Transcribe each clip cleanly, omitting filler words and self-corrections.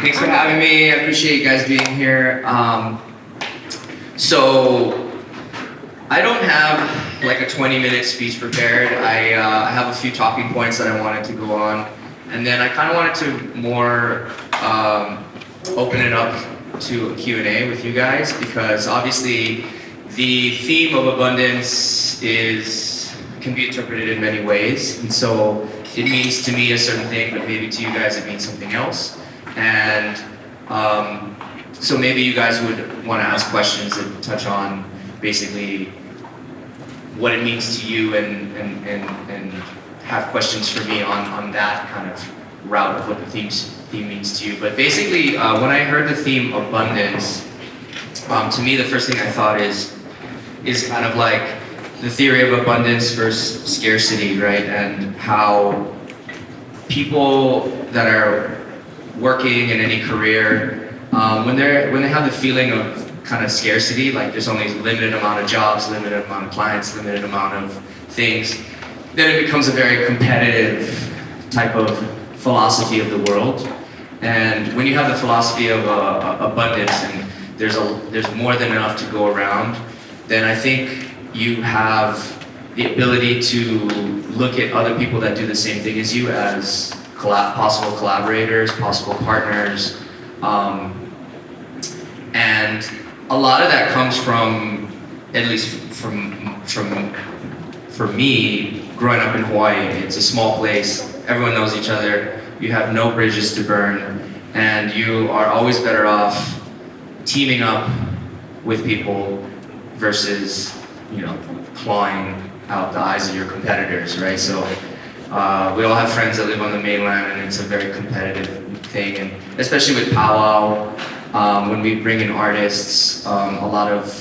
Thanks for having me. I appreciate you guys being here. So I don't have like a 20-minute speech prepared. I have a few talking points that I wanted to go on, and then I kind of wanted to more open it up to a Q&A with you guys, because obviously the theme of abundance can be interpreted in many ways, and so it means to me a certain thing, but maybe to you guys it means something else. And so maybe you guys would want to ask questions that touch on basically what it means to you, and have questions for me on that kind of route of what the theme means to you. But basically, when I heard the theme abundance, to me the first thing I thought is kind of like the theory of abundance versus scarcity, right? And how people that are working in any career, when they have the feeling of kind of scarcity, like there's only a limited amount of jobs, limited amount of clients, limited amount of things, then it becomes a very competitive type of philosophy of the world. And when you have the philosophy of abundance, and there's more than enough to go around, then I think you have the ability to look at other people that do the same thing as you as possible collaborators, possible partners, and a lot of that comes from, at least for me, growing up in Hawaii. It's a small place, everyone knows each other, you have no bridges to burn, and you are always better off teaming up with people versus, clawing out the eyes of your competitors, right? So we all have friends that live on the mainland, and it's a very competitive thing, and especially with powwow, when we bring in artists, a lot of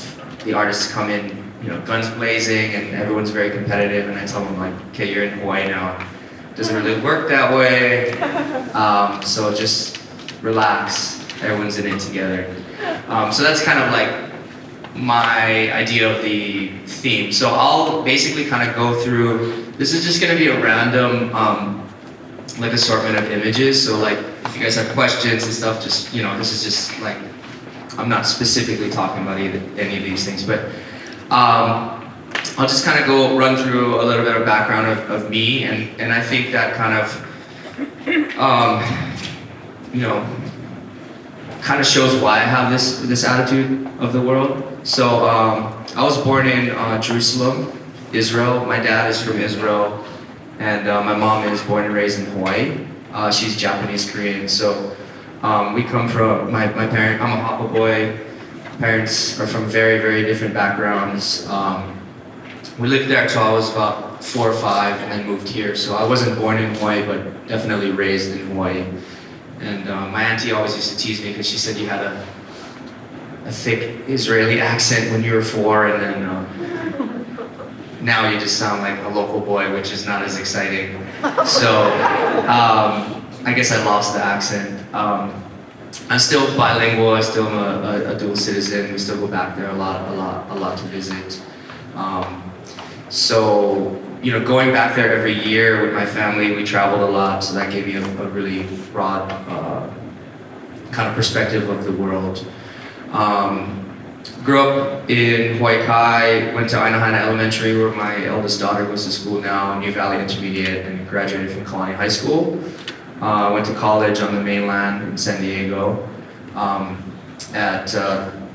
the artists come in, guns blazing, and everyone's very competitive, and I tell them, like, okay, you're in Hawaii now. It doesn't really work that way, so just relax, everyone's in it together. So that's kind of like my idea of the theme. So I'll basically kind of go through, this is just going to be a random like assortment of images, so like if you guys have questions and stuff, just, this is just like, I'm not specifically talking about any of these things, but I'll just kind of run through a little bit of background of me, and I think that kind of kind of shows why I have this attitude of the world. So I was born in Jerusalem, Israel. My dad is from Israel, and my mom is born and raised in Hawaii. She's Japanese Korean. So we come from, my parents, I'm a Hapa boy. Parents are from very, very different backgrounds. We lived there until I was about 4 or 5, and then moved here. So I wasn't born in Hawaii, but definitely raised in Hawaii. And my auntie always used to tease me because she said you had a thick Israeli accent when you were 4, and then now you just sound like a local boy, which is not as exciting. So I guess I lost the accent. I'm still bilingual. I still am a dual citizen. We still go back there a lot to visit. So going back there every year with my family, we traveled a lot, so that gave me a really broad kind of perspective of the world. Grew up in Hawaii Kai, went to Ainahaina Elementary, where my eldest daughter goes to school now, New Valley Intermediate, and graduated from Kalani High School. Went to college on the mainland in San Diego, at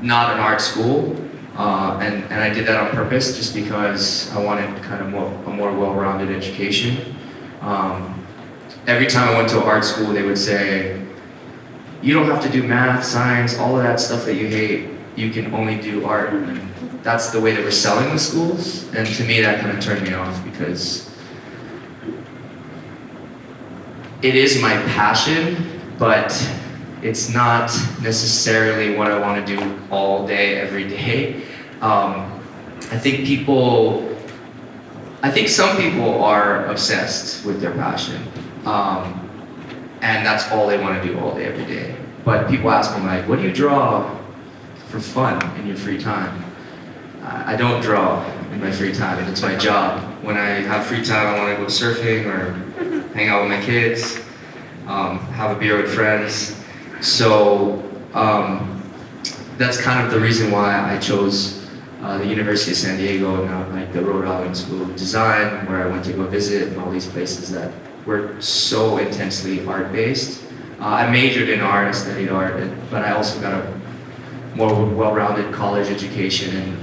not an art school. And I did that on purpose, just because I wanted kind of a more well-rounded education. Every time I went to art school, they would say, you don't have to do math, science, all of that stuff that you hate, you can only do art. And that's the way they were selling the schools, and to me that kind of turned me off, because it is my passion, but it's not necessarily what I want to do all day, every day. I think some people are obsessed with their passion, and that's all they want to do all day, every day. But people ask me, like, what do you draw for fun in your free time? I don't draw in my free time, and it's my job. When I have free time, I want to go surfing or hang out with my kids, have a beer with friends. So that's kind of the reason why I chose the University of San Diego, not like the Rhode Island School of Design, where I went to go visit, and all these places that were so intensely art-based. I majored in art, I studied art, but I also got a more well-rounded college education. And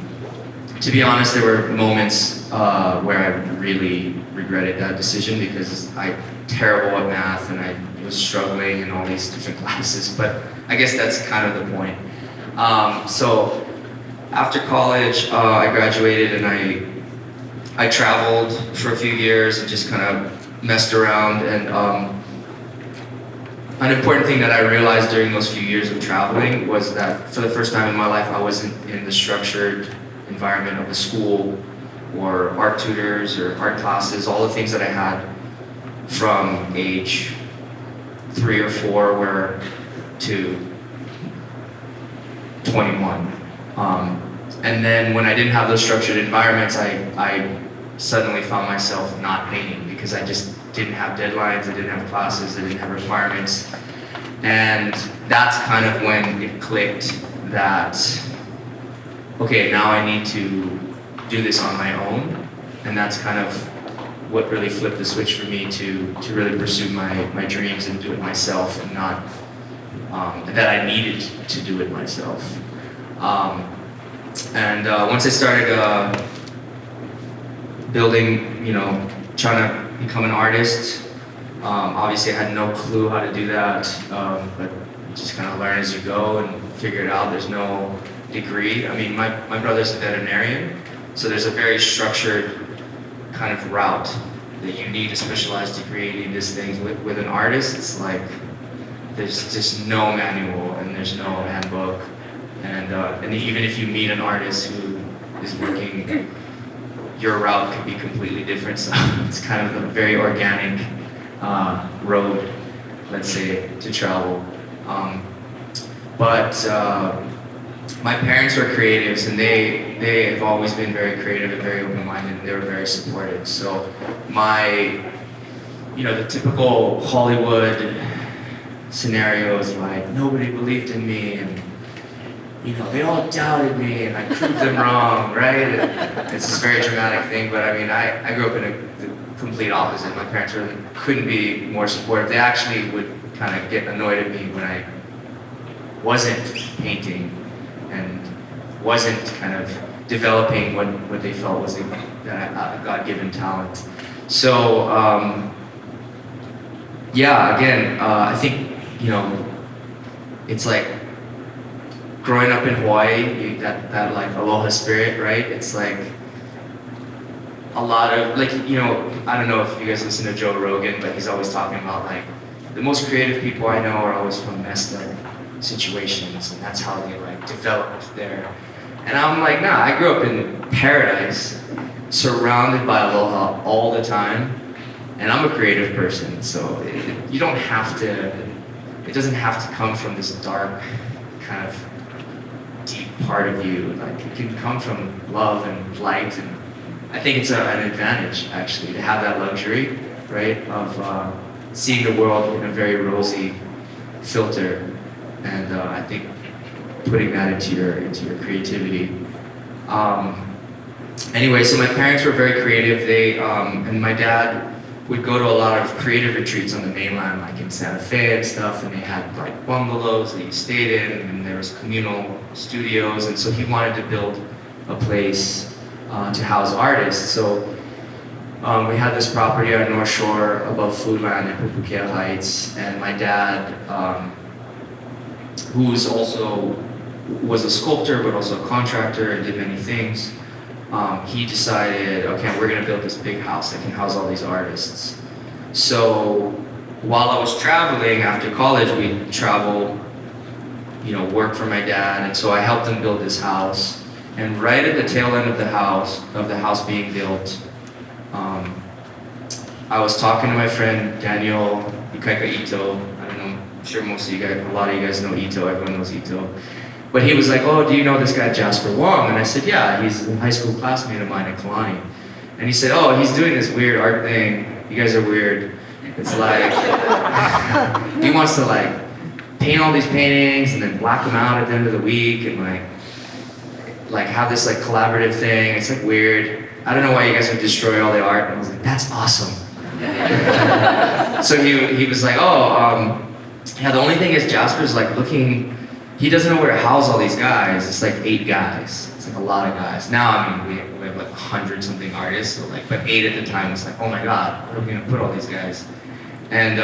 to be honest, there were moments where I really regretted that decision because I'm terrible at math and I was struggling in all these different classes. But I guess that's kind of the point. So after college, I graduated and I traveled for a few years and just kind of messed around. And an important thing that I realized during those few years of traveling was that for the first time in my life, I wasn't in the structured environment of a school or art tutors or art classes, all the things that I had from age 3 or 4 were to 21. And then when I didn't have those structured environments, I suddenly found myself not painting because I just didn't have deadlines, I didn't have classes, I didn't have requirements. And that's kind of when it clicked that, okay, now I need to do this on my own. And that's kind of what really flipped the switch for me to really pursue my dreams and do it myself, and not that I needed to do it myself. Once I started building, trying to become an artist, obviously I had no clue how to do that, but you just kind of learn as you go and figure it out. There's no degree. I mean, my brother's a veterinarian, so there's a very structured kind of route that you need a specialized degree in these things. With an artist, it's like there's just no manual and there's no handbook. And even if you meet an artist who is working, your route could be completely different. So it's kind of a very organic road, let's say, to travel. My parents were creatives, and they have always been very creative and very open-minded, and they were very supportive. So the typical Hollywood scenarios, like nobody believed in me, and they all doubted me, and I proved them wrong, right? It's this very dramatic thing, but I mean, I grew up in the complete opposite. My parents really couldn't be more supportive. They actually would kind of get annoyed at me when I wasn't painting and wasn't kind of developing what they felt was a God-given talent. So, I think, it's like growing up in Hawaii, that like aloha spirit, right? It's like a lot of, like, I don't know if you guys listen to Joe Rogan, but he's always talking about like, the most creative people I know are always from messed up situations, and that's how they like developed there. And I'm like, nah, I grew up in paradise, surrounded by aloha all the time, and I'm a creative person, so you don't have to, it doesn't have to come from this dark kind of deep part of you. Like, it can come from love and light, and I think it's an advantage actually to have that luxury, right, of seeing the world in a very rosy filter, and I think putting that into your creativity. Anyway, so my parents were very creative. They and my dad would go to a lot of creative retreats on the mainland, like in Santa Fe and stuff, and they had like bungalows that you stayed in, and there was communal studios, and so he wanted to build a place to house artists. So we had this property on North Shore above Foodland in Pupukea Heights, and my dad, who was a sculptor but also a contractor and did many things, he decided, okay, we're gonna build this big house that can house all these artists. So while I was traveling after college, we'd travel, work for my dad, and so I helped him build this house. And right at the tail end of the house being built, I was talking to my friend Daniel Ikaika Ito. I don't know, I'm sure most of you guys, a lot of you guys know Ito, everyone knows Ito. But he was like, oh, do you know this guy Jasper Wong? And I said, yeah, he's a high school classmate of mine at Kalani. And he said, oh, he's doing this weird art thing. You guys are weird. It's like, he wants to like paint all these paintings and then black them out at the end of the week and like have this like collaborative thing. It's like weird. I don't know why you guys would destroy all the art. And I was like, that's awesome. So he was like, oh, yeah, the only thing is Jasper's like looking, he doesn't know where to house all these guys. It's like 8 guys. It's like a lot of guys. Now, I mean, we have like 100 something artists, so like, but 8 at the time was like, oh my God, where are we gonna put all these guys? And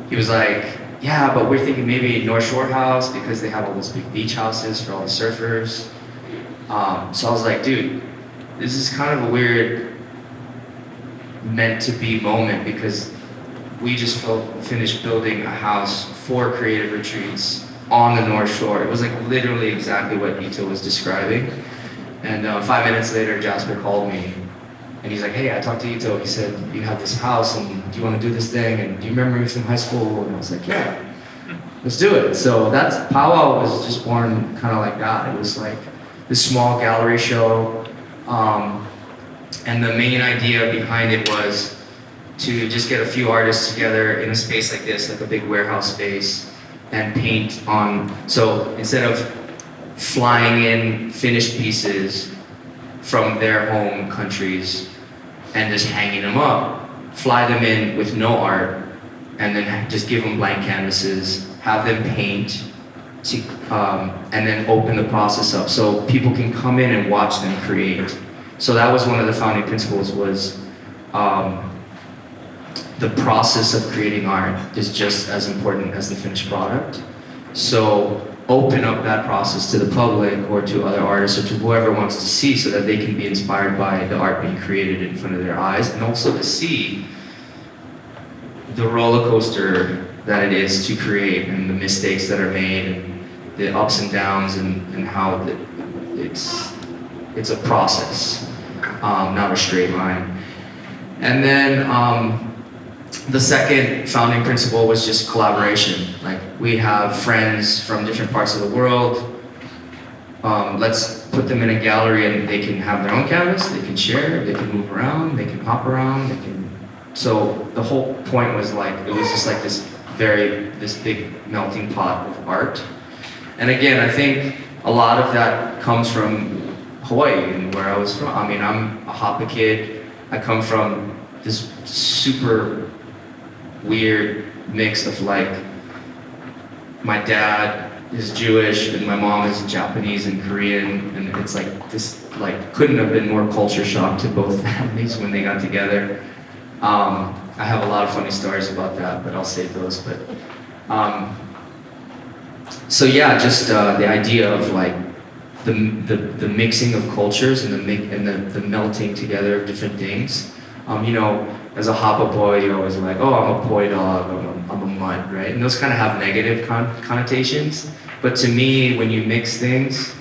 he was like, yeah, but we're thinking maybe North Shore House because they have all those big beach houses for all the surfers. So I was like, dude, this is kind of a weird meant to be moment because we just finished building a house for creative retreats on the North Shore. It was like literally exactly what Ito was describing. And 5 minutes later, Jasper called me and he's like, hey, I talked to Ito. He said, you have this house and do you want to do this thing? And do you remember me from high school? And I was like, yeah, let's do it. So that's, Powwow was just born kind of like that. It was like this small gallery show. And the main idea behind it was to just get a few artists together in a space like this, like a big warehouse space, and paint on, so instead of flying in finished pieces from their home countries and just hanging them up, fly them in with no art, and then just give them blank canvases, have them paint, and then open the process up so people can come in and watch them create. So that was one of the founding principles was the process of creating art is just as important as the finished product. So open up that process to the public or to other artists or to whoever wants to see so that they can be inspired by the art being created in front of their eyes and also to see the roller coaster that it is to create and the mistakes that are made and the ups and downs and how it's a process, not a straight line. And then the second founding principle was just collaboration. Like we have friends from different parts of the world. Let's put them in a gallery and they can have their own canvas, they can share, they can move around, they can hop around, they can. So the whole point was like, it was just like this big melting pot of art. And again, I think a lot of that comes from Hawaii and where I was from. I mean, I'm a Hapa kid. I come from this super weird mix of like, my dad is Jewish and my mom is Japanese and Korean, and it's like this, like, couldn't have been more culture shock to both families when they got together. I have a lot of funny stories about that, but I'll save those. But so yeah, just the idea of like the mixing of cultures and the melting together of different things. You know, as a Hapa boy, you're always like, oh, I'm a poi dog, I'm a mutt, right? And those kind of have negative connotations. But to me, when you mix things,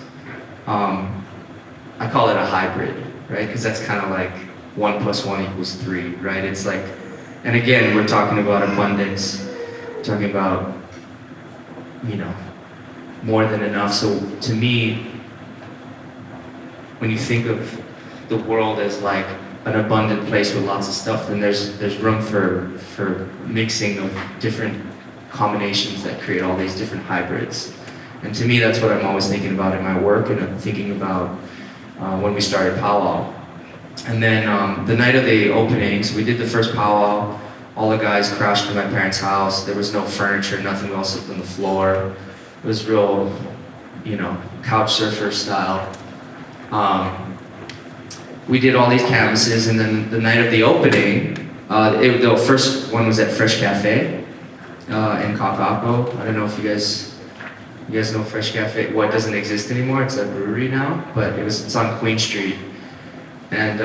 I call it a hybrid, right? Because that's kind of like 1 + 1 = 3, right? It's like, and again, we're talking about abundance, talking about, you know, more than enough. So to me, when you think of the world as like an abundant place with lots of stuff, then there's room for mixing of different combinations that create all these different hybrids. And to me, that's what I'm always thinking about in my work, and I'm thinking about when we started Powwow. And then the night of the opening, so we did the first Powwow, all the guys crashed to my parents' house. There was no furniture, nothing, we all slept on the floor. It was real, you know, couch surfer style. We did all these canvases, and then the night of the opening, the first one was at Fresh Cafe in Kakako. I don't know if you guys know Fresh Cafe. Well, it doesn't exist anymore. It's a brewery now, but it's on Queen Street. And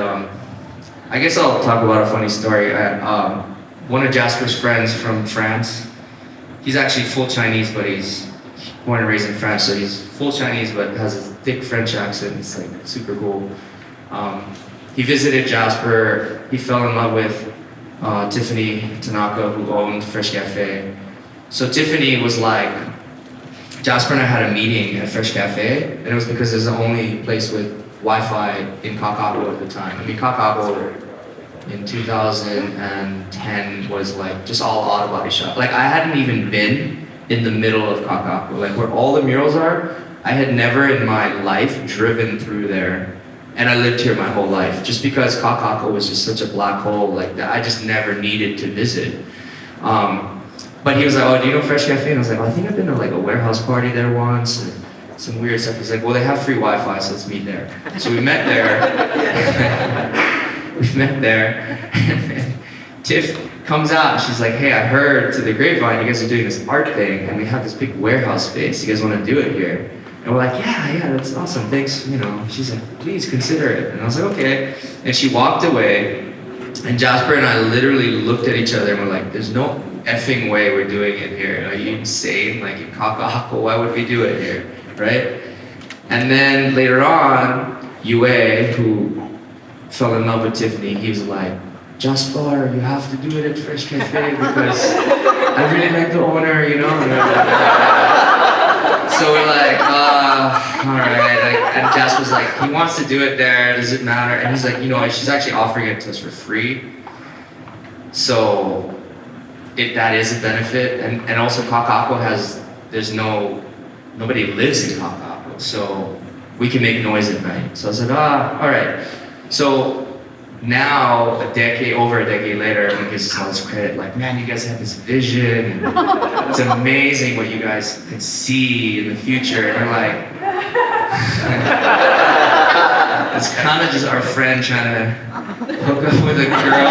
I guess I'll talk about a funny story. One of Jasper's friends from France, he's actually full Chinese, but he's born and raised in France, so he's full Chinese but has a thick French accent. It's like super cool. He visited Jasper. He fell in love with Tiffany Tanaka, who owned Fresh Cafe. So Tiffany was like, Jasper and I had a meeting at Fresh Cafe, and it was because it was the only place with Wi-Fi in Kakako at the time. I mean, Kakako in 2010 was like just all auto body shop. Like I hadn't even been in the middle of Kakako, like where all the murals are. I had never in my life driven through there, and I lived here my whole life. Just because Kakako was just such a black hole, like that, I just never needed to visit. But he was like, "Oh, do you know Fresh Cafe?" And I was like, "Oh, I think I've been to like a warehouse party there once, and some weird stuff." He's like, "Well, they have free Wi-Fi, so let's meet there." So we met there. We met there, and Tiff comes out and she's like, "Hey, I heard to the grapevine you guys are doing this art thing, and we have this big warehouse space. You guys want to do it here?" And we're like, yeah, that's awesome, thanks, you know. She's like, "Please consider it." And I was like, "Okay." And she walked away, and Jasper and I literally looked at each other and we're like, "There's no effing way we're doing it here. Are you insane? Like in Kakako, why would we do it here?" Right? And then later on, Yue, who fell in love with Tiffany, he was like, "Jasper, you have to do it at Fresh Cafe because I really like the owner, you know." So we're like, all right. Like, and Jasper's like, he wants to do it there, does it matter? And he's like, you know, she's actually offering it to us for free. So that is a benefit. And also Kakako nobody lives in Kakako. So we can make noise at night. So I was like, all right. So now, over a decade later, everyone gives us all this credit, like, "Man, you guys have this vision, and it's amazing what you guys can see in the future." And we're like, it's kind of just our friend trying to hook up with a girl,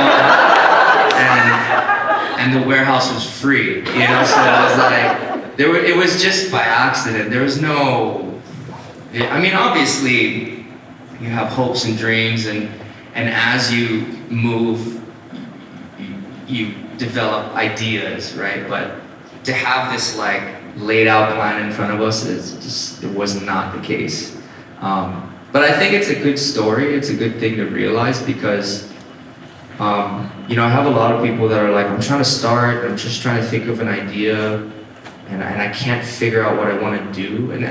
and the warehouse was free, you know? So it was like, it was just by accident. There was no, I mean, obviously, you have hopes and dreams, and as you move, you develop ideas, right? But to have this like laid out plan in front of us, it was not the case. But I think it's a good story. It's a good thing to realize because, you know, I have a lot of people that are like, "I'm trying to start, I'm just trying to think of an idea, and I can't figure out what I want to do." And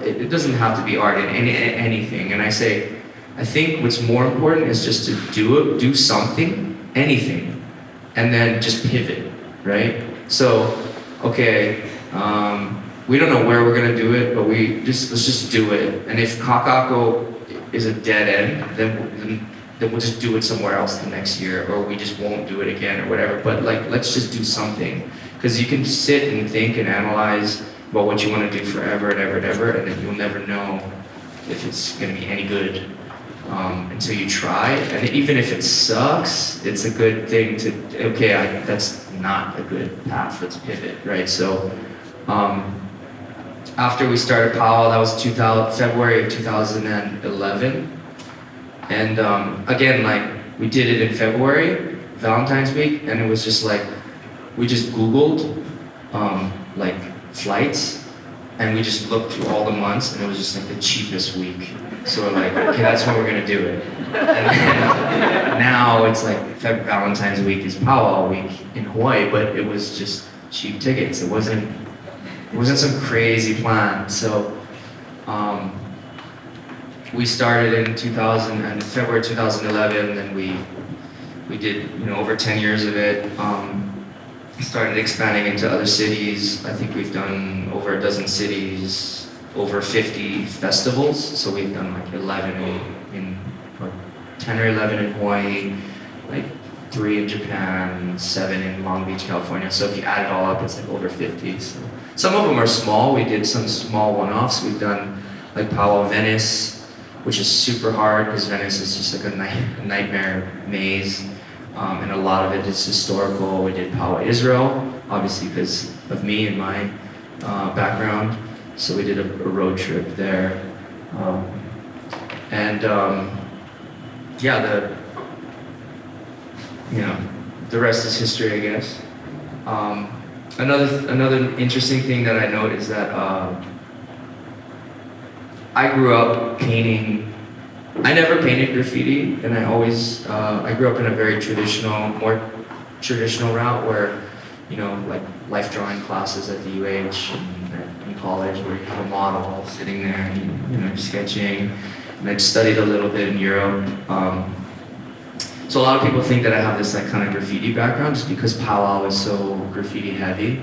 it doesn't have to be art in anything. And I say, I think what's more important is just to do something, anything, and then just pivot, right? So, okay, we don't know where we're gonna do it, but let's just do it. And if Kakako is a dead end, then we'll just do it somewhere else the next year, or we just won't do it again, or whatever. But like, let's just do something, because you can sit and think and analyze about what you want to do forever and ever and ever, and then you'll never know if it's gonna be any good. Until you try, and even if it sucks, it's a good thing to, okay, that's not a good path, let's pivot, right? So, after we started Powell, that was February of 2011, and again, like, we did it in February, Valentine's week, and it was just like, we just Googled, like, flights, and we just looked through all the months, and it was just like the cheapest week. So we're like, okay, that's when we're gonna do it. And then now it's like Valentine's week is Powwow week in Hawaii, but it was just cheap tickets. It wasn't some crazy plan. So we started in February 2011, and we did, you know, over 10 years of it. Started expanding into other cities. I think we've done over a dozen cities, over 50 festivals. So we've done like 10 or 11 in Hawaii, like 3 in Japan, 7 in Long Beach, California. So if you add it all up, it's like over 50. So some of them are small. We did some small one-offs. We've done like Powwow Venice, which is super hard because Venice is just like a nightmare maze. And a lot of it is historical. We did Powwow Israel, obviously because of me and my background. So we did a road trip there. Yeah, the rest is history, I guess. Another interesting thing that I note is that I grew up painting. I never painted graffiti, and I grew up in a very more traditional route where, you know, like life drawing classes at the UH and in college where you have a model sitting there and, you know, sketching. And I'd studied a little bit in Europe. So a lot of people think that I have this like kind of graffiti background just because Powwow is so graffiti heavy.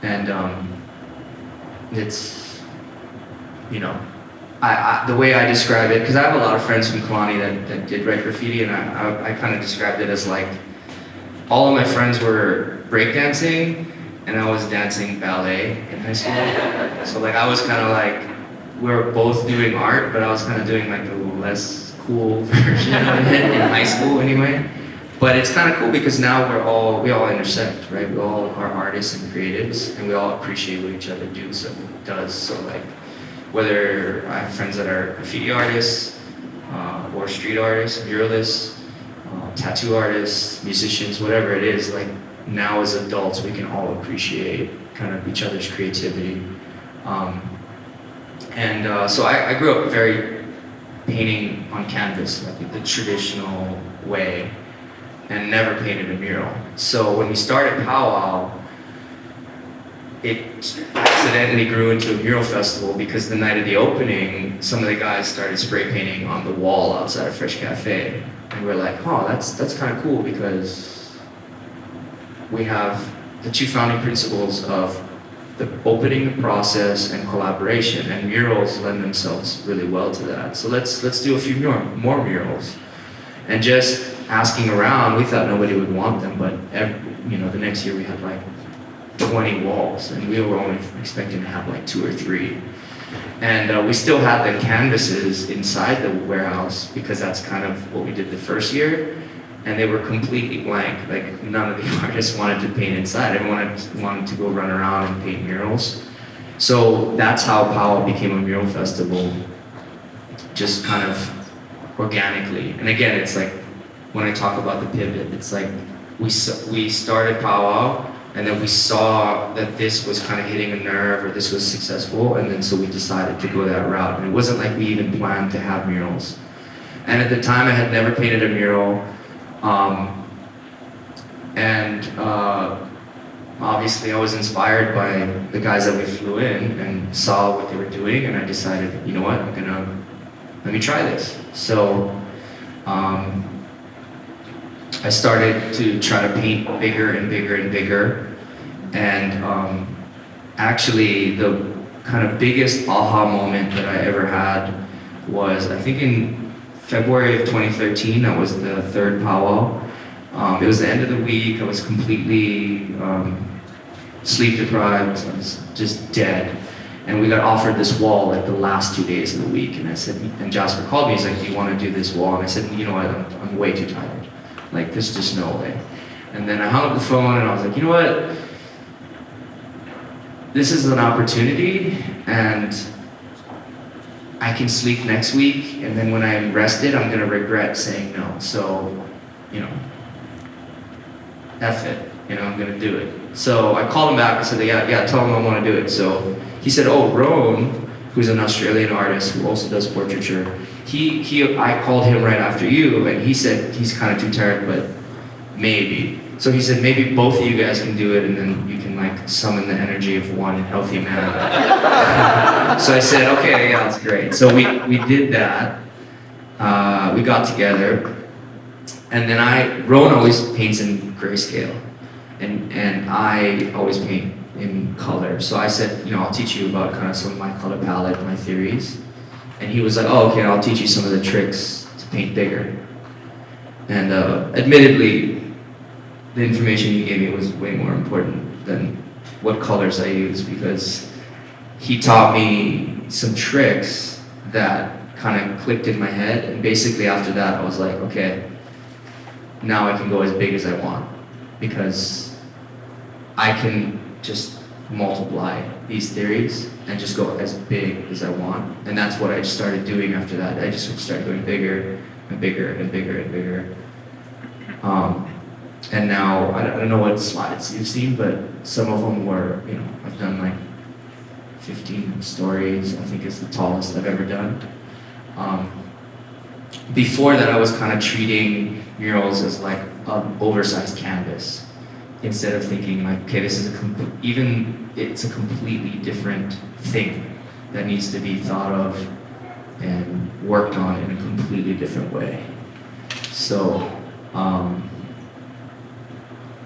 And it's, you know, the way I describe it, because I have a lot of friends from Kalani that did write graffiti, and I kind of described it as like, all of my friends were breakdancing, and I was dancing ballet in high school. So like I was kind of like, we were both doing art, but I was kind of doing like a less cool version of it in high school anyway. But it's kind of cool because now we all intersect, right? We all are artists and creatives, and we all appreciate what each other does. So like, whether I have friends that are graffiti artists, or street artists, muralists, tattoo artists, musicians, whatever it is, like now as adults we can all appreciate kind of each other's creativity. So I grew up very painting on canvas, like the traditional way, and never painted a mural. So when we started Powwow, it accidentally grew into a mural festival because the night of the opening, some of the guys started spray painting on the wall outside of Fresh Cafe. And we're like, oh, that's kind of cool because we have the two founding principles of the opening the process and collaboration, and murals lend themselves really well to that. So let's do a few more murals. And just asking around, we thought nobody would want them, but the next year we had like 20 walls, and we were only expecting to have like 2 or 3. And we still had the canvases inside the warehouse because that's kind of what we did the first year, and they were completely blank. Like none of the artists wanted to paint inside. Everyone wanted to go run around and paint murals. So that's how Powwow became a mural festival, just kind of organically. And again, it's like when I talk about the pivot, it's like we started Powwow, and then we saw that this was kind of hitting a nerve, or this was successful, and then so we decided to go that route. And it wasn't like we even planned to have murals. And at the time I had never painted a mural, obviously I was inspired by the guys that we flew in and saw what they were doing, and I decided, you know what, let me try this. So I started to try to paint bigger and bigger and bigger, and actually the kind of biggest aha moment that I ever had was, I think in February of 2013, that was the third powwow. It was the end of the week, I was completely sleep deprived, I was just dead. And we got offered this wall like the last 2 days of the week, and I said, and Jasper called me, he's like, do you want to do this wall? And I said, you know what, I'm way too tired. Like, there's just no way. And then I hung up the phone and I was like, you know what? This is an opportunity, and I can sleep next week, and then when I'm rested, I'm gonna regret saying no. So, F it, I'm gonna do it. So I called him back, I said, yeah, tell him I wanna do it. So he said, oh, Roan, who's an Australian artist who also does portraiture, I called him right after you, and he said he's kind of too tired, but maybe. So he said maybe both of you guys can do it, and then you can like summon the energy of one healthy man. So I said, okay, yeah, that's great. So we did that. We got together, and then Rowan always paints in grayscale, and I always paint in color. So I said, I'll teach you about kind of some of my color palette, my theories. And he was like, oh, okay, I'll teach you some of the tricks to paint bigger. And admittedly, the information he gave me was way more important than what colors I use, because he taught me some tricks that kind of clicked in my head. And basically after that, I was like, okay, now I can go as big as I want, because I can just multiply these theories and just go as big as I want. And that's what I started doing after that. I just started going bigger and bigger and bigger and bigger. And now, I don't know what slides you've seen, but some of them were, I've done like 15 stories, I think is the tallest I've ever done. Before that, I was kind of treating murals as like an oversized canvas, instead of thinking like, okay, this is it's a completely different thing that needs to be thought of and worked on in a completely different way. So,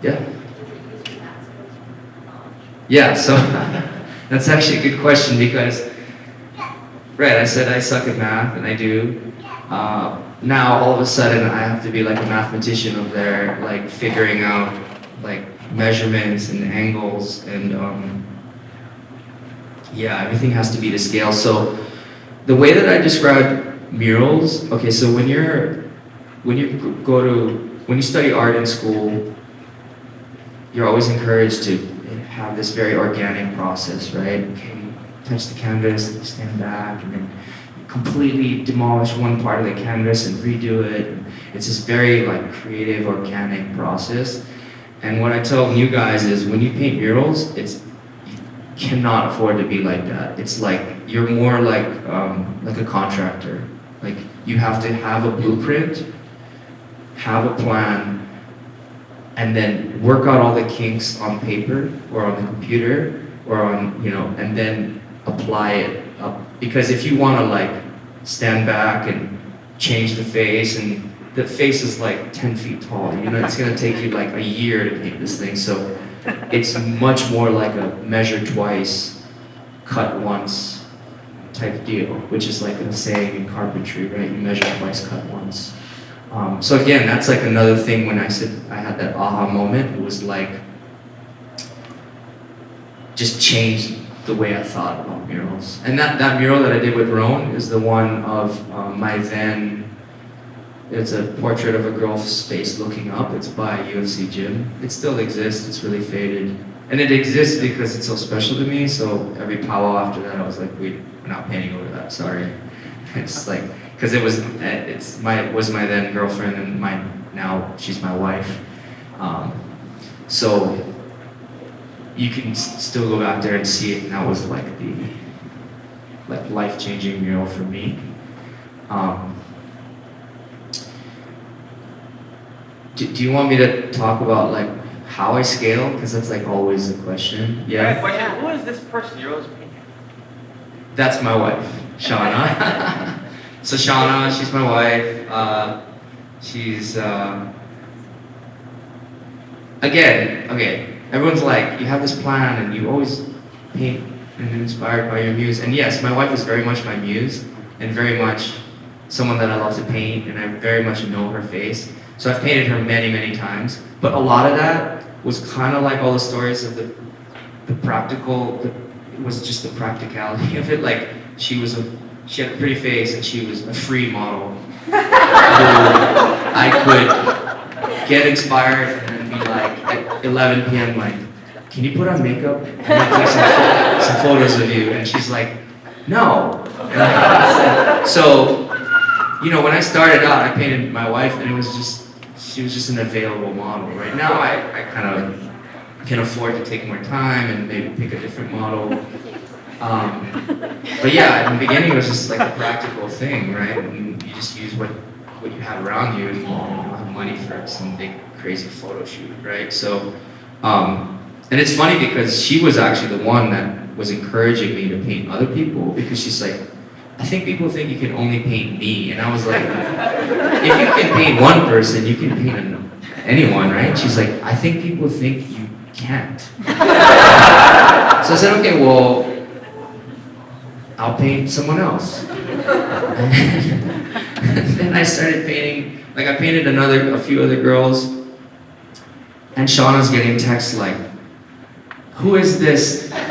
yeah. Yeah, so That's actually a good question because, right, I said I suck at math, and I do. Now all of a sudden I have to be like a mathematician over there, like figuring out like measurements and angles and yeah, everything has to be to scale. So the way that I describe murals, okay, so when you study art in school, you're always encouraged to have this very organic process, right? Okay, you touch the canvas, stand back, and then completely demolish one part of the canvas and redo it. It's this very like creative, organic process. And what I tell new guys is when you paint murals, you cannot afford to be like that. It's like you're more like a contractor. Like you have to have a blueprint, have a plan, and then work out all the kinks on paper or on the computer or on, and then apply it up. Because if you want to like stand back and change the face, and the face is like 10 feet tall, it's going to take you like a year to paint this thing. So it's much more like a measure twice, cut once type deal, which is like a saying in carpentry, right? You measure twice, cut once. So again, that's like another thing when I said I had that aha moment. It was like, just changed the way I thought about murals. And that mural that I did with Roan is the one of it's a portrait of a girl's face looking up. It's by UFC Gym. It still exists, it's really faded. And it exists because it's so special to me, so every powwow after that I was like, we're not painting over that, sorry. It's like, because was my then girlfriend, and now she's my wife. So you can still go back there and see it, and that was like the life-changing mural for me. Do you want me to talk about like how I scale? Because that's like always the question. Yeah. Question. Who is this person you're always painting? That's my wife, Shauna. So Shauna, she's my wife. She's again, okay. Everyone's like, you have this plan, and you always paint and inspired by your muse. And yes, my wife is very much my muse, and very much someone that I love to paint, and I very much know her face. So I've painted her many, many times. But a lot of that was kind of like all the stories of the practical. It was just the practicality of it. Like she had a pretty face, and she was a free model who I could get inspired and be like at 11 p.m. like, can you put on makeup? I'm gonna take some photos of you. And she's like, no. And I said, so, when I started out, I painted my wife, and she was just an available model. Right now, I kind of can afford to take more time and maybe pick a different model. But yeah, in the beginning, it was just like a practical thing, right? And you just use what you have around you, and you don't have money for some big crazy photo shoot, right? So, and it's funny because she was actually the one that was encouraging me to paint other people, because she's like, I think people think you can only paint me. And I was like, if you can paint one person, you can paint anyone, right? She's like, I think people think you can't. So I said, okay, well, I'll paint someone else. And then I started painting, like I painted a few other girls, and Shauna's getting texts like, who is this word,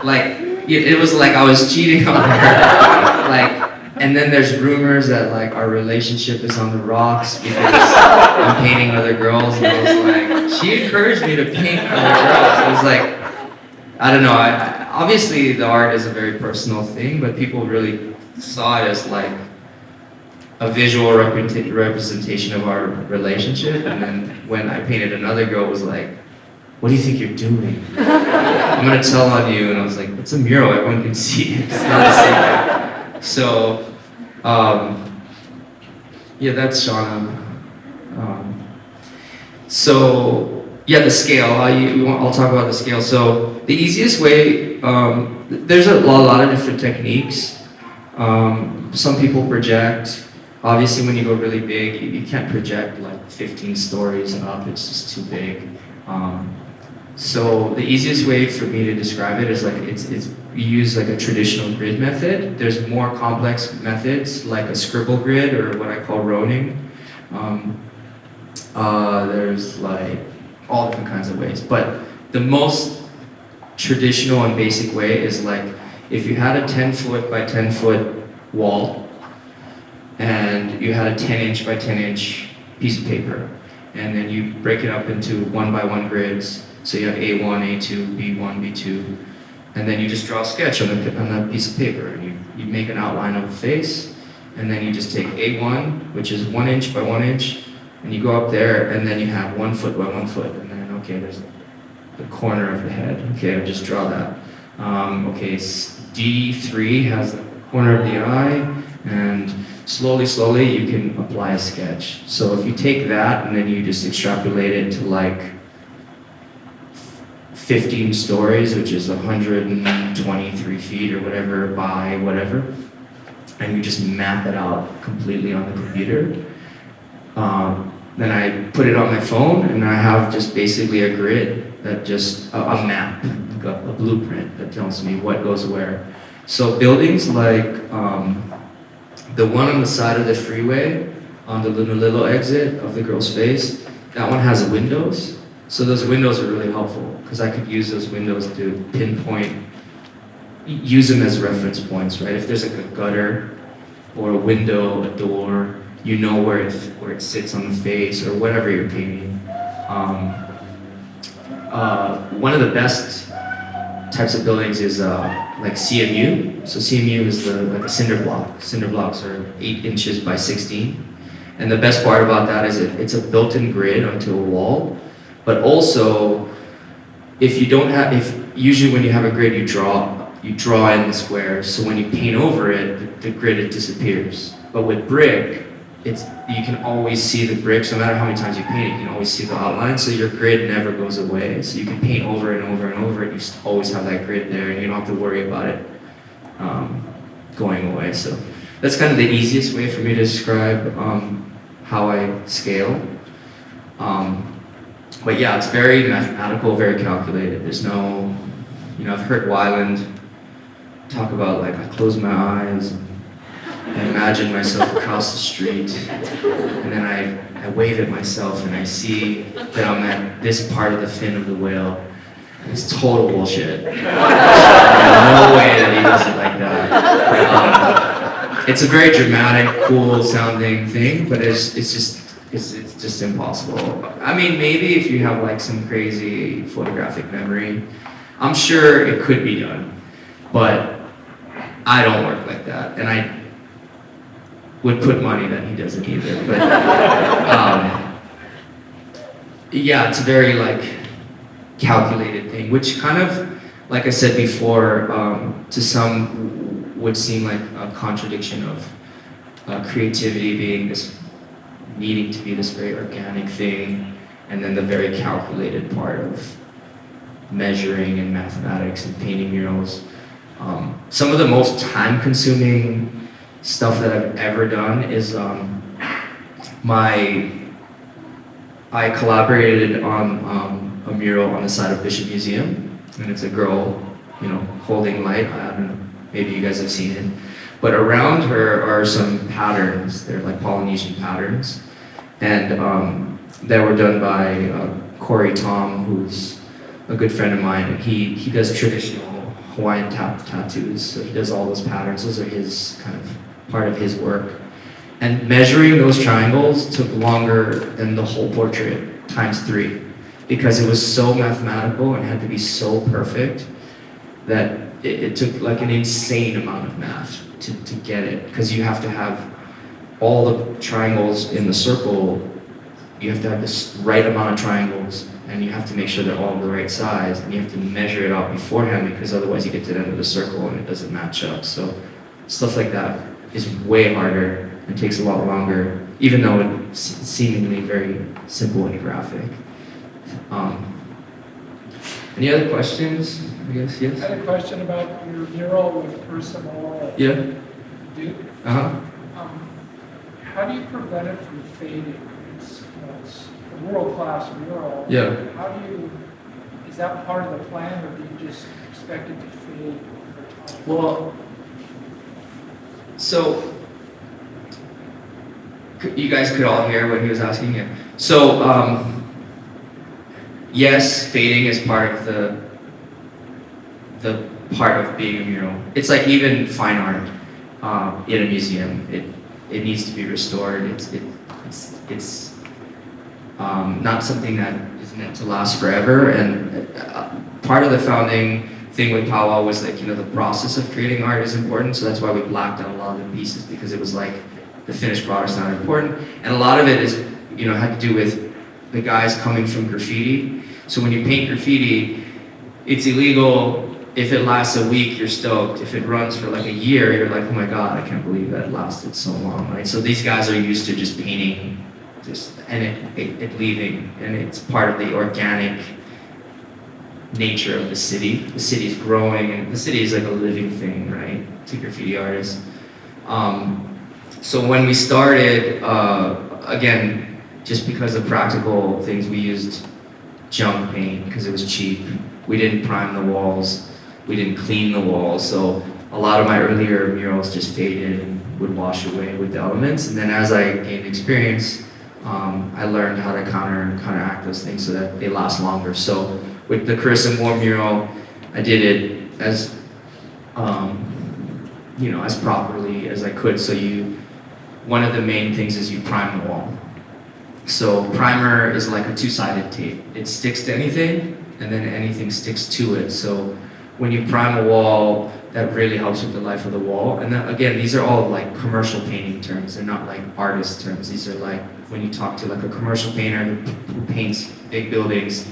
like it was like I was cheating on her, like, and then there's rumors that like our relationship is on the rocks because I'm painting other girls, and I was like, she encouraged me to paint other girls. I was like, I don't know, I obviously the art is a very personal thing, but people really saw it as like a visual representation of our relationship. And then when I painted another girl, it was like, what do you think you're doing? I'm gonna tell on you. And I was like, it's a mural, everyone can see it. It's not a secret. So, yeah, that's Shauna. So, yeah, the scale. I'll talk about the scale. So, the easiest way, there's a lot of different techniques. Some people project. Obviously, when you go really big, you can't project like 15 stories up. It's just too big. So the easiest way for me to describe it is like it's you use like a traditional grid method. There's more complex methods like a scribble grid or what I call roning. Um, there's like all different kinds of ways, but the most traditional and basic way is like if you had a 10-foot by 10-foot wall and you had a 10-inch by 10-inch piece of paper, and then you break it up into 1-by-1 grids. So you have A1, A2, B1, B2, and then you just draw a sketch on that piece of paper. And you make an outline of a face, and then you just take A1, which is 1 inch by 1 inch, and you go up there, and then you have 1 foot by 1 foot, and then okay, there's the corner of the head. Okay, I'll just draw that. Okay, D3 has the corner of the eye, and slowly you can apply a sketch. So if you take that and then you just extrapolate it to like 15 stories, which is 123 feet or whatever by whatever, and you just map it out completely on the computer. Then I put it on my phone and I have just basically a grid that just, a map, a blueprint that tells me what goes where. So buildings like the one on the side of the freeway on the Lunalilo exit of the girl's face, that one has windows. So those windows are really helpful because I could use those windows to pinpoint, use them as reference points, right? If there's like a gutter or a window, a door, you know where it sits on the face or whatever you're painting. One of the best types of buildings is like CMU. So CMU is like a cinder block. Cinder blocks are 8 inches by 16. And the best part about that is it's a built-in grid onto a wall. But also, usually when you have a grid, you draw in the squares. So when you paint over it, the grid it disappears. But with brick, you can always see the bricks, no matter how many times you paint it, you can always see the outline. So your grid never goes away. So you can paint over and over and over, and you always have that grid there, and you don't have to worry about it going away. So that's kind of the easiest way for me to describe how I scale. But yeah, it's very mathematical, very calculated. There's no, I've heard Weiland talk about like, I close my eyes and imagine myself across the street, and then I wave at myself and I see that I'm at this part of the fin of the whale. It's total bullshit. There's no way that he does it like that. It's a very dramatic, cool sounding thing, but it's just impossible. I mean, maybe if you have like some crazy photographic memory, I'm sure it could be done, but I don't work like that, and I would put money that he doesn't either. But yeah, it's a very like calculated thing, which kind of, like I said before, to some would seem like a contradiction of creativity being this, needing to be this very organic thing, and then the very calculated part of measuring and mathematics and painting murals. Some of the most time-consuming stuff that I've ever done is I collaborated on a mural on the side of Bishop Museum, and it's a girl, holding light. I don't know, maybe you guys have seen it. But around her are some patterns. They're like Polynesian patterns, and that were done by Corey Tom, who's a good friend of mine, and he does traditional Hawaiian tattoos. So he does all those patterns. Those are his kind of part of his work. And measuring those triangles took longer than the whole portrait ×3, because it was so mathematical and had to be so perfect that it took like an insane amount of math to get it, because you have to have all the triangles in the circle, you have to have this right amount of triangles, and you have to make sure they're all the right size, and you have to measure it out beforehand, because otherwise you get to the end of the circle and it doesn't match up. So stuff like that is way harder and takes a lot longer, even though it's seemingly very simple and graphic. Any other questions? I guess, yes? I had a question about your mural with personal Yeah. Duke. Uh-huh. How do you prevent it from fading? It's a world-class mural. Yeah. How do you, Is that part of the plan, or do you just expect it to fade over time? Well, so you guys could all hear what he was asking. Yeah. So yes, fading is part of the part of being a mural. It's like even fine art in a museum. It needs to be restored. It's not something that is meant to last forever. And part of the founding thing with powwow was like, the process of creating art is important. So that's why we blacked out a lot of the pieces, because it was like the finished product is not important. And a lot of it is, had to do with the guys coming from graffiti. So when you paint graffiti, it's illegal. If it lasts a week, you're stoked. If it runs for like a year, you're like, oh my God, I can't believe that lasted so long, right? So these guys are used to just painting, and it leaving, and it's part of the organic nature of the city. The city's growing, and the city is like a living thing, right, to graffiti artists. So when we started, again, just because of practical things, we used junk paint because it was cheap. We didn't prime the walls. We didn't clean the walls. So a lot of my earlier murals just faded and would wash away with the elements. And then as I gained experience, I learned how to counteract those things so that they last longer. So with the CreativeMornings mural, I did it as as properly as I could. So one of the main things is you prime the wall. So primer is like a two-sided tape. It sticks to anything, and then anything sticks to it. So when you prime a wall, that really helps with the life of the wall. And then, again, these are all like commercial painting terms. They're not like artist terms. These are like when you talk to like a commercial painter who paints big buildings,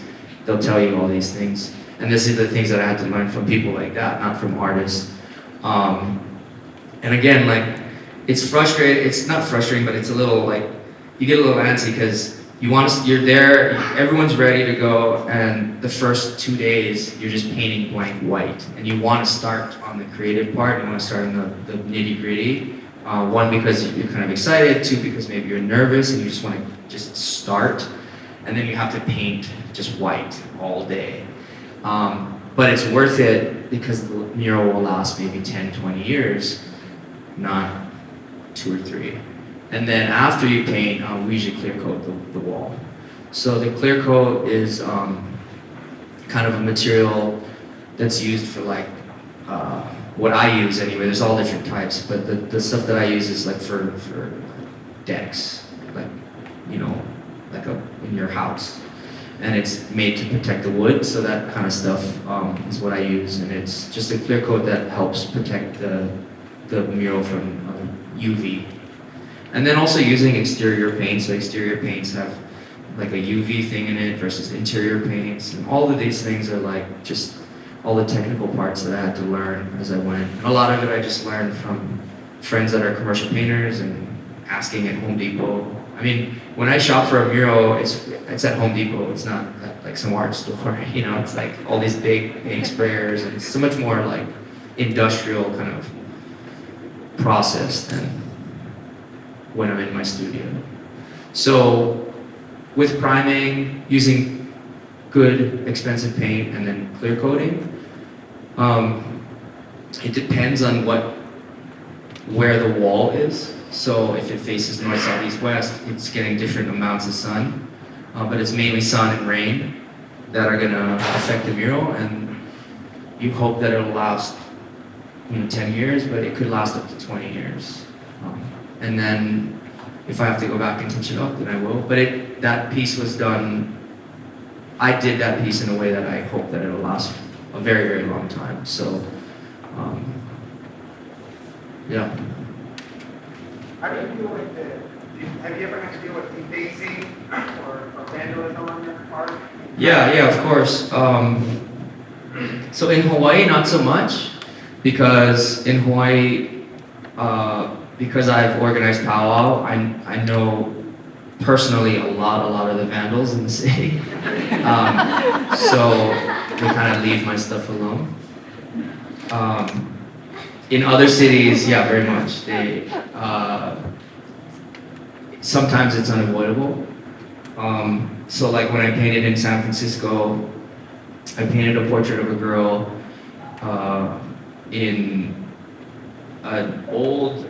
they'll tell you all these things. And this is the things that I had to learn from people like that, not from artists. And again, like, it's frustrating. It's not frustrating, but it's a little like, you get a little antsy because you're there, everyone's ready to go, and the first 2 days you're just painting blank white, and you want to start on the creative part. You want to start on the nitty gritty. One, because you're kind of excited. Two, because maybe you're nervous and you just want to just start, and then you have to paint just white all day. But it's worth it because the mural will last maybe 10, 20 years, not 2 or 3. And then after you paint, we usually clear coat the wall. So the clear coat is kind of a material that's used for like, what I use anyway. There's all different types, but the stuff that I use is like for decks, like, like in your house. And it's made to protect the wood, so that kind of stuff is what I use. And it's just a clear coat that helps protect the mural from UV. And then also using exterior paints. So exterior paints have like a UV thing in it versus interior paints. And all of these things are like just all the technical parts that I had to learn as I went. And a lot of it I just learned from friends that are commercial painters and asking at Home Depot. I mean, when I shop for a mural, it's at Home Depot. It's not at like some art store, it's like all these big paint sprayers, and it's so much more like industrial kind of process than when I'm in my studio. So with priming, using good expensive paint and then clear coating, it depends on where the wall is. So if it faces north, south, east, west, it's getting different amounts of sun, but it's mainly sun and rain that are gonna affect the mural, and you hope that it'll last 10 years, but it could last up to 20 years. And then if I have to go back and touch it up, then I will. But that piece was done, I did that piece in a way that I hope that it'll last a very, very long time. So, yeah. How do you deal with have you ever had to deal with defacing or vandalism on your part? Yeah, of course. So in Hawaii, not so much, because in Hawaii, because I've organized powwow, I know personally a lot of the vandals in the city. So they kind of leave my stuff alone. In other cities, yeah, very much. Sometimes it's unavoidable. So like when I painted in San Francisco, I painted a portrait of a girl in an old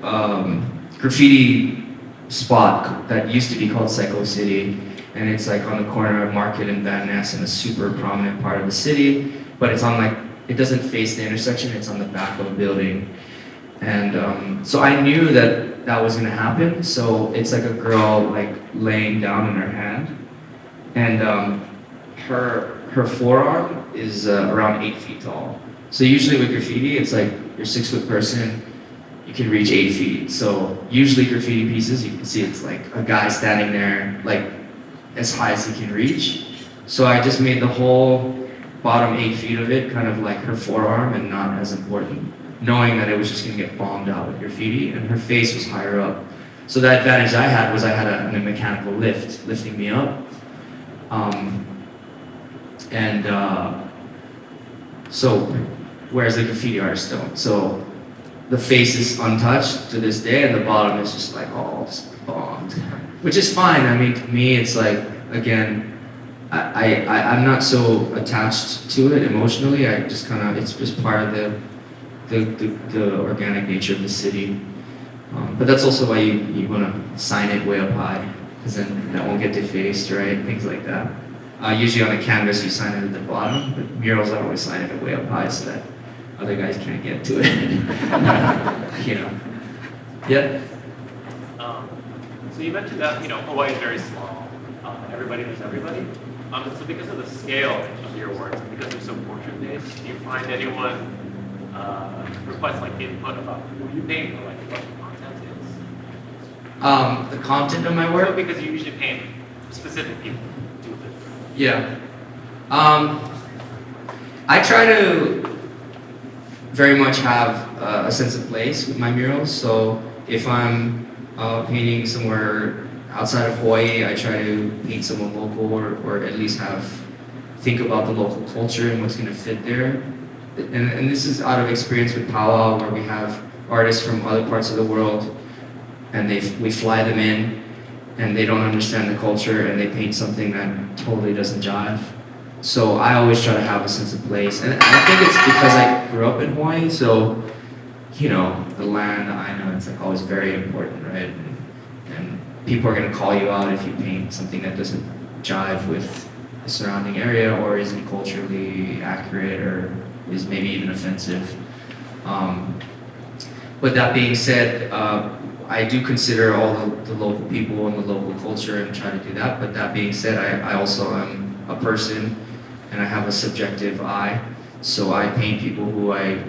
graffiti spot that used to be called Psycho City, and it's like on the corner of Market and Van Ness in a super prominent part of the city, but it's on like, it doesn't face the intersection, it's on the back of a building. And so I knew that that was gonna happen, so it's like a girl like laying down in her hand, and her forearm is around 8 feet tall. So usually with graffiti, it's like you're a 6-foot person, you can reach 8 feet. So usually graffiti pieces, you can see it's like a guy standing there, like as high as he can reach. So I just made the whole bottom 8 feet of it kind of like her forearm and not as important, knowing that it was just gonna get bombed out with graffiti, and her face was higher up. So the advantage I had was I had a mechanical lift lifting me up. So whereas the graffiti artists don't. So the face is untouched to this day, and the bottom is just like all just bombed, which is fine. I mean, to me, it's like, again, I'm not so attached to it emotionally. I just kind of, it's just part of the organic nature of the city. But that's also why you want to sign it way up high, because then that won't get defaced, right? Things like that. Usually on a canvas you sign it at the bottom, but murals I always sign it way up high so that other guys can't get to it. You know. Yeah. So you mentioned that Hawaii is very small. Everybody knows everybody. So because of the scale of your work, and because you're so portrait-based, do you find anyone request like input about who you paint or like what the content is? The content of my work? So because you usually paint specific people. Yeah. I try to very much have a sense of place with my murals. So if I'm painting somewhere outside of Hawaii, I try to paint someone local, or at least think about the local culture and what's going to fit there. And this is out of experience with powwow, where we have artists from other parts of the world, and we fly them in, and they don't understand the culture, and they paint something that totally doesn't jive. So I always try to have a sense of place, and I think it's because I grew up in Hawaii, so the land, I know it's like always very important, right? And people are gonna call you out if you paint something that doesn't jive with the surrounding area, or isn't culturally accurate, or is maybe even offensive. But that being said, I do consider all the local people and the local culture and try to do that. But that being said, I also am a person, and I have a subjective eye. So I paint people who I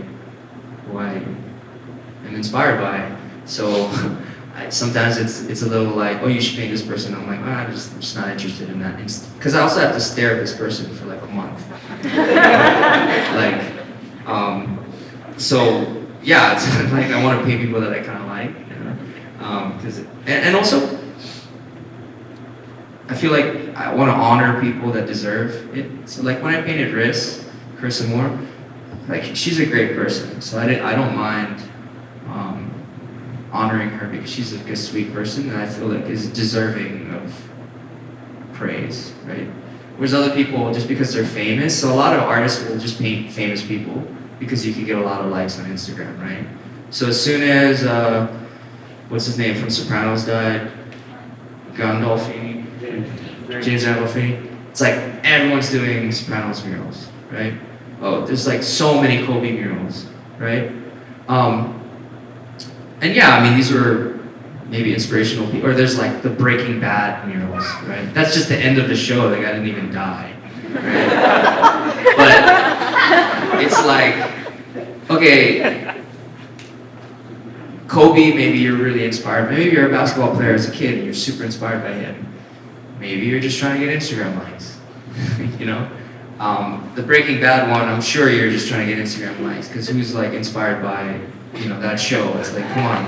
am inspired by. So sometimes it's a little like, oh, you should paint this person. I'm like, I'm just not interested in that. Because I also have to stare at this person for like a month. So yeah, it's like I want to paint people that I kind of like. And also, I feel like I want to honor people that deserve it. So like when I painted Carissa Moore, like she's a great person. So I don't mind honoring her, because she's like a sweet person that I feel like is deserving of praise, right? Whereas other people, just because they're famous, so a lot of artists will just paint famous people because you can get a lot of likes on Instagram, right? So as soon as what's his name from Sopranos died, Gandolfini, James Gandolfini. It's like everyone's doing Sopranos murals, right? Oh, there's like so many Kobe murals, right? And yeah, I mean, these were maybe inspirational people, or there's like the Breaking Bad murals, right? That's just the end of the show, the guy didn't even die, right? But it's like, okay, Kobe, maybe you're really inspired. Maybe you're a basketball player as a kid and you're super inspired by him. Maybe you're just trying to get Instagram likes, The Breaking Bad one, I'm sure you're just trying to get Instagram likes, because who's like inspired by, that show? It's like, come on.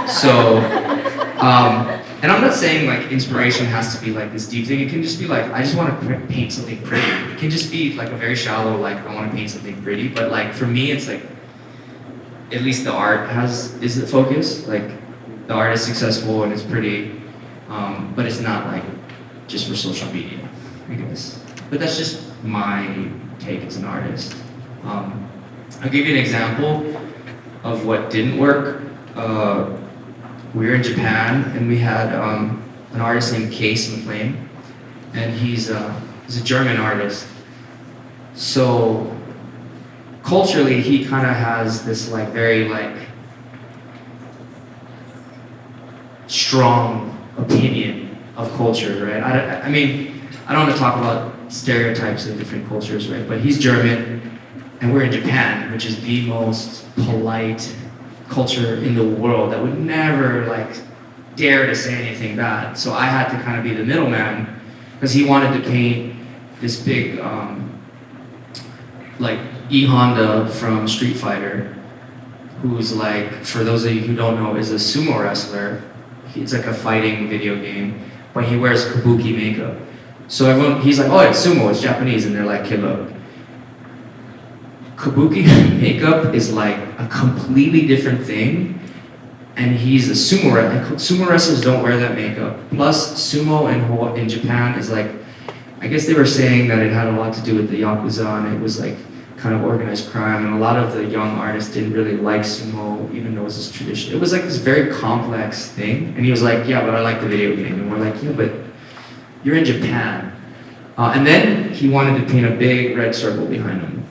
So, and I'm not saying like inspiration has to be like this deep thing. It can just be like, I just want to paint something pretty. It can just be like a very shallow, like I want to paint something pretty. But like for me, it's like, at least the art is the focus. Like the art is successful and it's pretty, but it's not like just for social media, I guess. But that's just my take as an artist. I'll give you an example of what didn't work. We were in Japan and we had an artist named Case McLean, and he's a German artist. So culturally, he kind of has this like very like strong opinion of culture, right? I mean, I don't want to talk about stereotypes of different cultures, right? But he's German, and we're in Japan, which is the most polite culture in the world that would never like dare to say anything bad. So I had to kind of be the middleman because he wanted to paint this big like E Honda from Street Fighter, who's like, for those of you who don't know, is a sumo wrestler. It's like a fighting video game, but he wears kabuki makeup. So everyone, he's like, oh, it's sumo, it's Japanese, and they're like, okay, look, kabuki makeup is like a completely different thing, and he's a sumo wrestler. Sumo wrestlers don't wear that makeup. Plus, sumo in Japan is like, I guess they were saying that it had a lot to do with the Yakuza, and it was like kind of organized crime, and a lot of the young artists didn't really like sumo, even though it was this tradition. It was like this very complex thing, and he was like, yeah, but I like the video game, and we're like, yeah, but you're in Japan. And then he wanted to paint a big red circle behind him,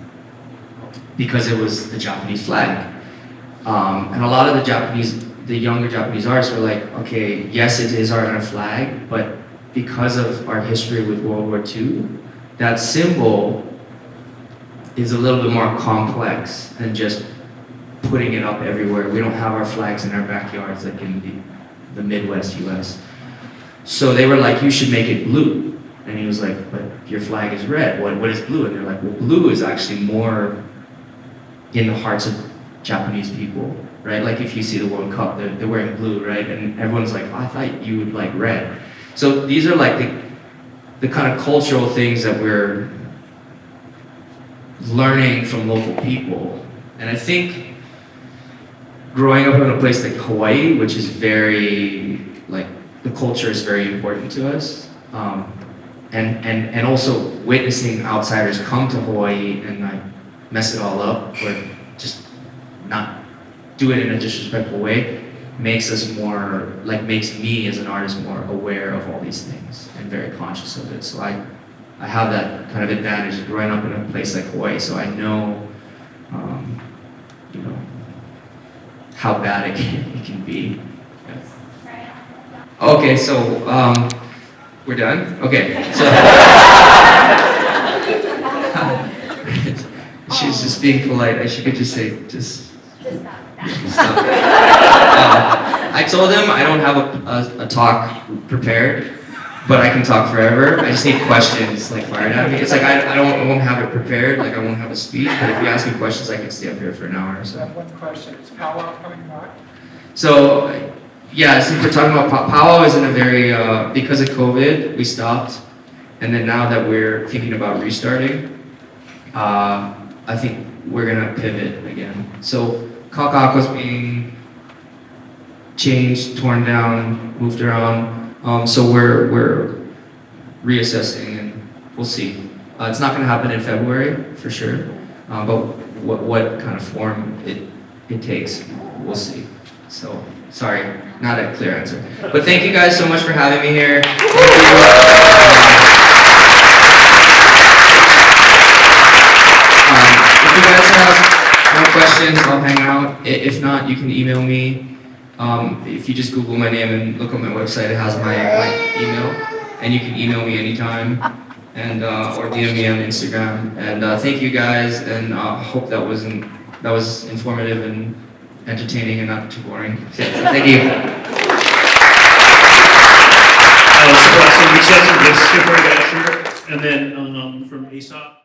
because it was the Japanese flag. And a lot of the younger Japanese artists were like, okay, yes, it is our flag, but because of our history with World War II, that symbol is a little bit more complex than just putting it up everywhere. We don't have our flags in our backyards like in the Midwest US. So they were like, you should make it blue. And he was like, but your flag is red, what is blue? And they're like, well, blue is actually more in the hearts of Japanese people, right? Like if you see the World Cup, they're wearing blue, right? And everyone's like, oh, I thought you would like red. So these are like the kind of cultural things that we're learning from local people. And I think growing up in a place like Hawaii, which is very, like, the culture is very important to us, and also witnessing outsiders come to Hawaii and like mess it all up, or just not do it in a disrespectful way, makes us more, like makes me as an artist more aware of all these things and very conscious of it. So I have that kind of advantage of growing up in a place like Hawaii, so I know, you know, how bad it can be. Yeah. Okay, so we're done? Okay, so she's just being polite. She could just say, just stop. I told him I don't have a talk prepared, but I can talk forever. I just need questions like fired at me. It's like I won't have it prepared, like I won't have a speech, but if you ask me questions, I can stay up here for an hour or I so. have one question. Is Powwow coming back? So, yeah, since we're talking about Powwow is in a very, because of COVID, we stopped. And then now that we're thinking about restarting, I think we're gonna pivot again. So, Kakaka's being changed, torn down, moved around. So we're reassessing and we'll see. It's not gonna happen in February, for sure. But what kind of form it takes, we'll see. So, sorry, not a clear answer. But thank you guys so much for having me here. If you guys have more questions, I'll hang out. If not, you can email me. If you just Google my name and look on my website, it has my email. And you can email me anytime, and or DM me on Instagram. And thank you guys, and hope that was informative and entertaining and not too boring. So, thank you. So we said some gifts here for you guys here, and then from Aesop.